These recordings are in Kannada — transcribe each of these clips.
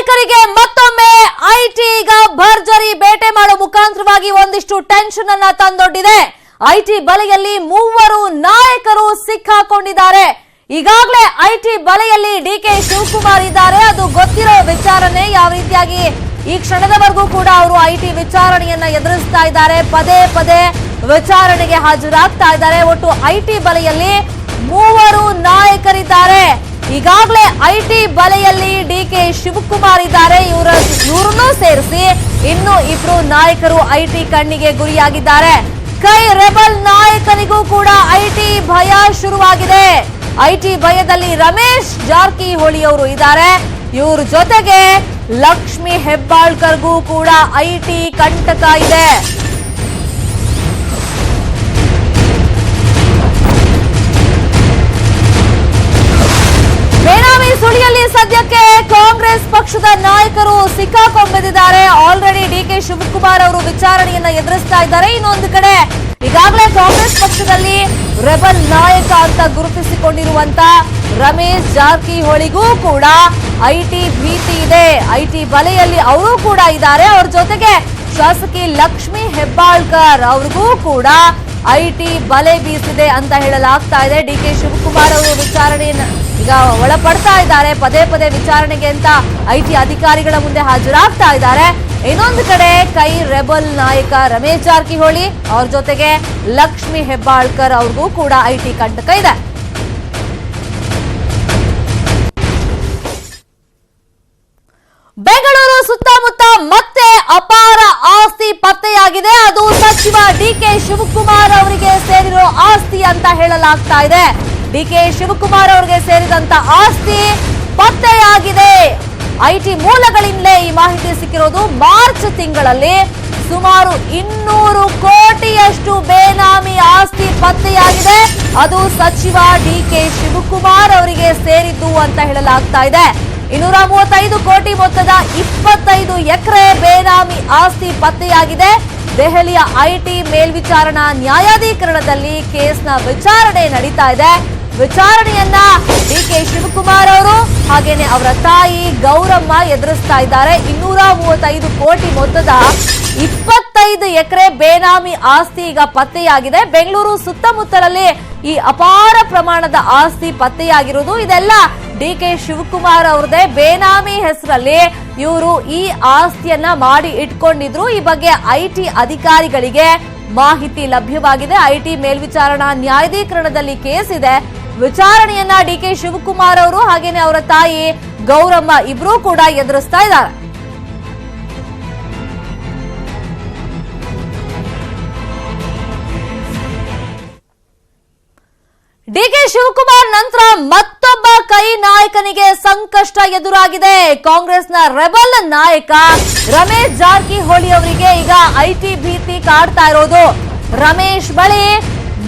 ನಾಯಕರಿಗೆ ಮತ್ತೊಮ್ಮೆ ಐಟಿ ಈಗ ಭರ್ಜರಿ ಬೇಟೆ ಮಾಡೋ ಮುಖಾಂತರವಾಗಿ ಒಂದಿಷ್ಟು ಟೆನ್ಷನ್ ಅನ್ನ ತಂದೊಡ್ಡಿದೆ. ಐಟಿ ಬಲೆಯಲ್ಲಿ ಮೂವರು ನಾಯಕರು ಸಿಕ್ಕಾಕೊಂಡಿದ್ದಾರೆ. ಈಗಾಗಲೇ ಐಟಿ ಬಲೆಯಲ್ಲಿ ಡಿಕೆ ಶಿವಕುಮಾರ್ ಇದ್ದಾರೆ. ಅದು ಗೊತ್ತಿರೋ ವಿಚಾರನೆ. ಯಾವ ರೀತಿಯಾಗಿ ಈ ಕ್ಷಣದವರೆಗೂ ಕೂಡ ಅವರು ಐಟಿ ವಿಚಾರಣೆಯನ್ನ ಎದುರಿಸ್ತಾ ಇದ್ದಾರೆ. ಪದೇ ಪದೇ ವಿಚಾರಣೆಗೆ ಹಾಜರಾಗ್ತಾ ಇದ್ದಾರೆ. ಒಟ್ಟು ಐಟಿ ಬಲೆಯಲ್ಲಿ ಮೂವರು ನಾಯಕರಿದ್ದಾರೆ. ಈಗಾಗಲೇ ಐಟಿ ಬಲೆಯಲ್ಲಿ ಡಿಕೆ ಶಿವಕುಮಾರ್ ಇದ್ದಾರೆ. ಇವರನ್ನು ಸೇರಿಸಿ ಇನ್ನು ಇಬ್ರು ನಾಯಕರು ಐಟಿ ಕಣ್ಣಿಗೆ ಗುರಿಯಾಗಿದ್ದಾರೆ. ಕೈ ರೆಬಲ್ ನಾಯಕನಿಗೂ ಕೂಡ ಐಟಿ ಭಯ ಶುರುವಾಗಿದೆ. ಐಟಿ ಭಯದಲ್ಲಿ ರಮೇಶ್ ಜಾರಕಿಹೊಳಿ ಅವರು ಇದ್ದಾರೆ. ಇವ್ರ ಜೊತೆಗೆ ಲಕ್ಷ್ಮಿ ಹೆಬ್ಬಾಳ್ಕರ್ಗೂ ಕೂಡ ಐಟಿ ಕಂಟಕ ಇದೆ. ಬೇನಾಮಿ ಸುಳಿಯಲ್ಲಿ ಸದ್ಯಕ್ಕೆ ಕಾಂಗ್ರೆಸ್ ಪಕ್ಷದ ನಾಯಕರು ಸಿಕ್ಕಾಕೊಂಡ್ಬಿದ್ದಾರೆ. ಆಲ್ರೆಡಿ ಡಿಕೆ ಶಿವಕುಮಾರ್ ಅವರು ವಿಚಾರಣೆಯನ್ನ ಎದುರಿಸ್ತಾ ಇದ್ದಾರೆ. ಇನ್ನೊಂದು ಕಡೆ ಈಗಾಗಲೇ ಕಾಂಗ್ರೆಸ್ ಪಕ್ಷದಲ್ಲಿ ರೆಬಲ್ ನಾಯಕ ಅಂತ ಗುರುತಿಸಿಕೊಂಡಿರುವಂತ ರಮೇಶ್ ಜಾರಕಿಹೊಳಿಗೂ ಕೂಡ ಐಟಿ ಭೀತಿ ಇದೆ. ಐಟಿ ಬಲೆಯಲ್ಲಿ ಅವರು ಕೂಡ ಇದ್ದಾರೆ. ಅವ್ರ ಜೊತೆಗೆ ಶಾಸಕಿ ಲಕ್ಷ್ಮಿ ಹೆಬ್ಬಾಳ್ಕರ್ ಅವ್ರಿಗೂ ಕೂಡ ಐಟಿ ಬಲೆ ಬೀಸಿದೆ ಅಂತ ಹೇಳಲಾಗ್ತಾ ಇದೆ. ಡಿಕೆ ಶಿವಕುಮಾರ್ ಅವರು ವಿಚಾರಣೆಯನ್ನ ಈಗ ಒಳಪಡ್ತಾ ಇದ್ದಾರೆ. ಪದೇ ಪದೇ ವಿಚಾರಣೆಗೆ ಅಂತ ಐಟಿ ಅಧಿಕಾರಿಗಳ ಮುಂದೆ ಹಾಜರಾಗ್ತಾ ಇದ್ದಾರೆ. ಇನ್ನೊಂದು ಕಡೆ ಕೈ ರೆಬಲ್ ನಾಯಕ ರಮೇಶ್ ಜಾರಕಿಹೊಳಿ ಅವ್ರ ಜೊತೆಗೆ ಲಕ್ಷ್ಮಿ ಹೆಬ್ಬಾಳ್ಕರ್ ಅವ್ರಿಗೂ ಕೂಡ ಐಟಿ ಕಂಟಕ ಇದೆ. ಬೆಂಗಳೂರು ಸುತ್ತಮುತ್ತ ಮತ್ತೆ ಅಪಾರ ಆಸ್ತಿ ಪತ್ತೆಯಾಗಿದೆ. ಅದು ಸಚಿವ ಡಿಕೆ ಶಿವಕುಮಾರ್ ಅವರಿಗೆ ಸೇರಿರೋ ಆಸ್ತಿ ಅಂತ ಹೇಳಲಾಗ್ತಾ ಇದೆ. ಡಿಕೆ ಶಿವಕುಮಾರ್ ಅವರಿಗೆ ಸೇರಿದಂತ ಆಸ್ತಿ ಪತ್ತೆಯಾಗಿದೆ. ಐಟಿ ಮೂಲಗಳಿಂದಲೇ ಈ ಮಾಹಿತಿ ಸಿಕ್ಕಿರೋದು. ಮಾರ್ಚ್ ತಿಂಗಳಲ್ಲಿ ಸುಮಾರು 200 ಕೋಟಿಯಷ್ಟು ಬೇನಾಮಿ ಆಸ್ತಿ ಪತ್ತೆಯಾಗಿದೆ. ಅದು ಸಚಿವ ಡಿಕೆ ಶಿವಕುಮಾರ್ ಅವರಿಗೆ ಸೇರಿದ್ದು ಅಂತ ಹೇಳಲಾಗ್ತಾ ಇದೆ. 235 ಕೋಟಿ ಮೊತ್ತದ 25 ಎಕರೆ ಬೇನಾಮಿ ಆಸ್ತಿ ಪತ್ತೆಯಾಗಿದೆ. ದೆಹಲಿಯ ಐಟಿ ಮೇಲ್ವಿಚಾರಣಾ ನ್ಯಾಯಾಧೀಕರಣದಲ್ಲಿ ಕೇಸ್ನ ವಿಚಾರಣೆ ನಡೀತಾ ಇದೆ. ವಿಚಾರಣೆಯನ್ನ ಡಿಕೆ ಶಿವಕುಮಾರ್ ಅವರು ಹಾಗೇನೆ ಅವರ ತಾಯಿ ಗೌರಮ್ಮ ಎದುರಿಸ್ತಾ ಇದ್ದಾರೆ. 235 ಕೋಟಿ ಮೊತ್ತದ 25 ಎಕರೆ ಬೇನಾಮಿ ಆಸ್ತಿ ಈಗ ಪತ್ತೆಯಾಗಿದೆ. ಬೆಂಗಳೂರು ಸುತ್ತಮುತ್ತಲಲ್ಲಿ ಈ ಅಪಾರ ಪ್ರಮಾಣದ ಆಸ್ತಿ ಪತ್ತೆಯಾಗಿರುವುದು ಇದೆಲ್ಲ ಡಿಕೆ ಶಿವಕುಮಾರ್ ಅವರದೇ. ಬೇನಾಮಿ ಹೆಸರಲ್ಲಿ ಇವರು ಈ ಆಸ್ತಿಯನ್ನ ಮಾಡಿ ಇಟ್ಕೊಂಡಿದ್ರು. ಈ ಬಗ್ಗೆ ಐಟಿ ಅಧಿಕಾರಿಗಳಿಗೆ ಮಾಹಿತಿ ಲಭ್ಯವಾಗಿದೆ. ಐಟಿ ಮೇಲ್ವಿಚಾರಣಾ ನ್ಯಾಯಾಧೀಕರಣದಲ್ಲಿ ಕೇಸ್ ಇದೆ. ವಿಚಾರಣೆಯನ್ನ ಡಿಕೆ ಶಿವಕುಮಾರ್ ಅವರು ಹಾಗೇನೆ ಅವರ ತಾಯಿ ಗೌರಮ್ಮ ಇಬ್ರು ಕೂಡ ಎದುರಿಸ್ತಾ ಇದ್ದಾರೆ. ಡಿಕೆ ಶಿವಕುಮಾರ್ ನಂತರ ಮತ್ತೊಬ್ಬ ಕೈ ನಾಯಕನಿಗೆ ಸಂಕಷ್ಟ ಎದುರಾಗಿದೆ. ಕಾಂಗ್ರೆಸ್ನ ರೆಬಲ್ ನಾಯಕ ರಮೇಶ್ ಜಾರಕಿಹೊಳಿ ಅವರಿಗೆ ಈಗ ಐಟಿ ಭೀತಿ ಕಾಡ್ತಾ ಇರೋದು. ರಮೇಶ್ ಬಳಿ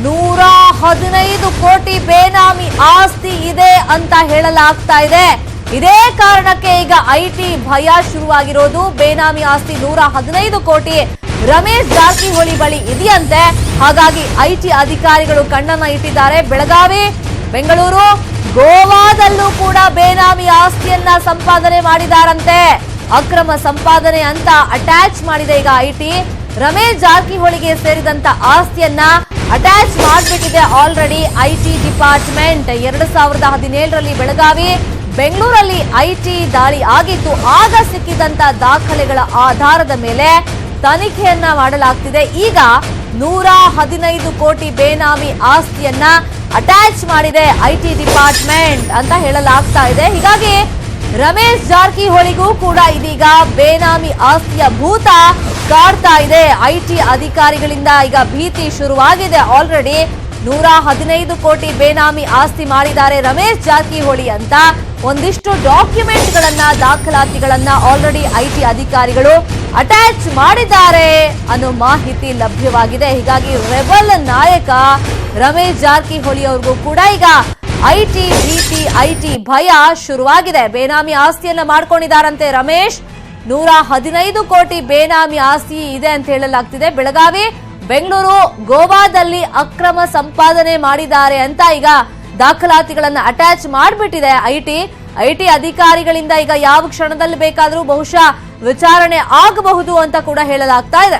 115 ಕೋಟಿ ಬೇನಾಮಿ ಆಸ್ತಿ ಇದೆ ಅಂತ ಹೇಳಲಾಗ್ತಾ ಇದೆ. ಇದೇ ಕಾರಣಕ್ಕೆ ಈಗ ಐಟಿ ಭಯ ಶುರುವಾಗಿರೋದು. ಬೇನಾಮಿ ಆಸ್ತಿ 115 ಕೋಟಿ ರಮೇಶ್ ಜಾರಕಿಹೊಳಿ ಬಳಿ ಇದೆಯಂತೆ. ಹಾಗಾಗಿ ಐಟಿ ಅಧಿಕಾರಿಗಳು ಕಣ್ಣನ್ನ ಇಟ್ಟಿದ್ದಾರೆ. ಬೆಳಗಾವಿ, ಬೆಂಗಳೂರು, ಗೋವಾದಲ್ಲೂ ಕೂಡ ಬೇನಾಮಿ ಆಸ್ತಿಯನ್ನ ಸಂಪಾದನೆ ಮಾಡಿದಾರಂತೆ. ಅಕ್ರಮ ಸಂಪಾದನೆ ಅಂತ ಅಟ್ಯಾಚ್ ಮಾಡಿದೆ ಈಗ ಐಟಿ. ರಮೇಶ್ ಜಾರಕಿಹೊಳಿಗೆ ಸೇರಿದಂತ ಆಸ್ತಿಯನ್ನ ಅಟ್ಯಾಚ್ ಮಾಡಿಬಿಟ್ಟಿದೆ ಆಲ್ರೆಡಿ ಐಟಿ ಡಿಪಾರ್ಟ್ಮೆಂಟ್. 2017ರಲ್ಲಿ ಬೆಳಗಾವಿ, ಬೆಂಗಳೂರಲ್ಲಿ ಐಟಿ ದಾಳಿ ಆಗಿತ್ತು. ಆಗ ಸಿಕ್ಕಿದಂತ ದಾಖಲೆಗಳ ಆಧಾರದ ಮೇಲೆ ತನಿಖೆಯನ್ನ ಮಾಡಲಾಗ್ತಿದೆ. ಈಗ 115 ಕೋಟಿ ಬೇನಾಮಿ ಆಸ್ತಿಯನ್ನ ಅಟ್ಯಾಚ್ ಮಾಡಿದೆ ಐಟಿ ಡಿಪಾರ್ಟ್ಮೆಂಟ್ ಅಂತ ಹೇಳಲಾಗ್ತಾ ಇದೆ. ಹೀಗಾಗಿ ರಮೇಶ್ ಜಾರಕಿಹೊಳಿಗೂ ಕೂಡ ಇದೀಗ ಬೇನಾಮಿ ಆಸ್ತಿಯ ಭೂತ ಕಾಡ್ತಾ ಇದೆ. ಐಟಿ ಅಧಿಕಾರಿಗಳಿಂದ ಈಗ ಭೀತಿ ಶುರುವಾಗಿದೆ. ಆಲ್ರೆಡಿ 115 ಕೋಟಿ ಬೇನಾಮಿ ಆಸ್ತಿ ಮಾಡಿದ್ದಾರೆ ರಮೇಶ್ ಜಾರಕಿಹೊಳಿ ಅಂತ ಒಂದಿಷ್ಟು ಡಾಕ್ಯುಮೆಂಟ್ಗಳನ್ನ, ದಾಖಲಾತಿಗಳನ್ನ ಆಲ್ರೆಡಿ ಐಟಿ ಅಧಿಕಾರಿಗಳು ಅಟ್ಯಾಚ್ ಮಾಡಿದ್ದಾರೆ ಅನ್ನೋ ಮಾಹಿತಿ ಲಭ್ಯವಾಗಿದೆ. ಹೀಗಾಗಿ ರೆಬಲ್ ನಾಯಕ ರಮೇಶ್ ಜಾರಕಿಹೊಳಿ ಅವ್ರಿಗೂ ಕೂಡ ಈಗ ಐಟಿ ಭೀತಿ, ಐಟಿ ಭಯ ಶುರುವಾಗಿದೆ. ಬೇನಾಮಿ ಆಸ್ತಿಯನ್ನ ಮಾಡ್ಕೊಂಡಿದ್ದಾರಂತೆ ರಮೇಶ್. 115 ಕೋಟಿ ಬೇನಾಮಿ ಆಸ್ತಿ ಇದೆ ಅಂತ ಹೇಳಲಾಗ್ತಿದೆ. ಬೆಳಗಾವಿ, ಬೆಂಗಳೂರು, ಗೋವಾದಲ್ಲಿ ಅಕ್ರಮ ಸಂಪಾದನೆ ಮಾಡಿದ್ದಾರೆ ಅಂತ ಈಗ ದಾಖಲಾತಿಗಳನ್ನ ಅಟ್ಯಾಚ್ ಮಾಡಿಬಿಟ್ಟಿದೆ ಐಟಿ. ಐಟಿ ಅಧಿಕಾರಿಗಳಿಂದ ಈಗ ಯಾವ ಕ್ಷಣದಲ್ಲಿ ಬೇಕಾದರೂ ಬಹುಶಃ ವಿಚಾರಣೆ ಆಗಬಹುದು ಅಂತ ಕೂಡ ಹೇಳಲಾಗ್ತಾ ಇದೆ.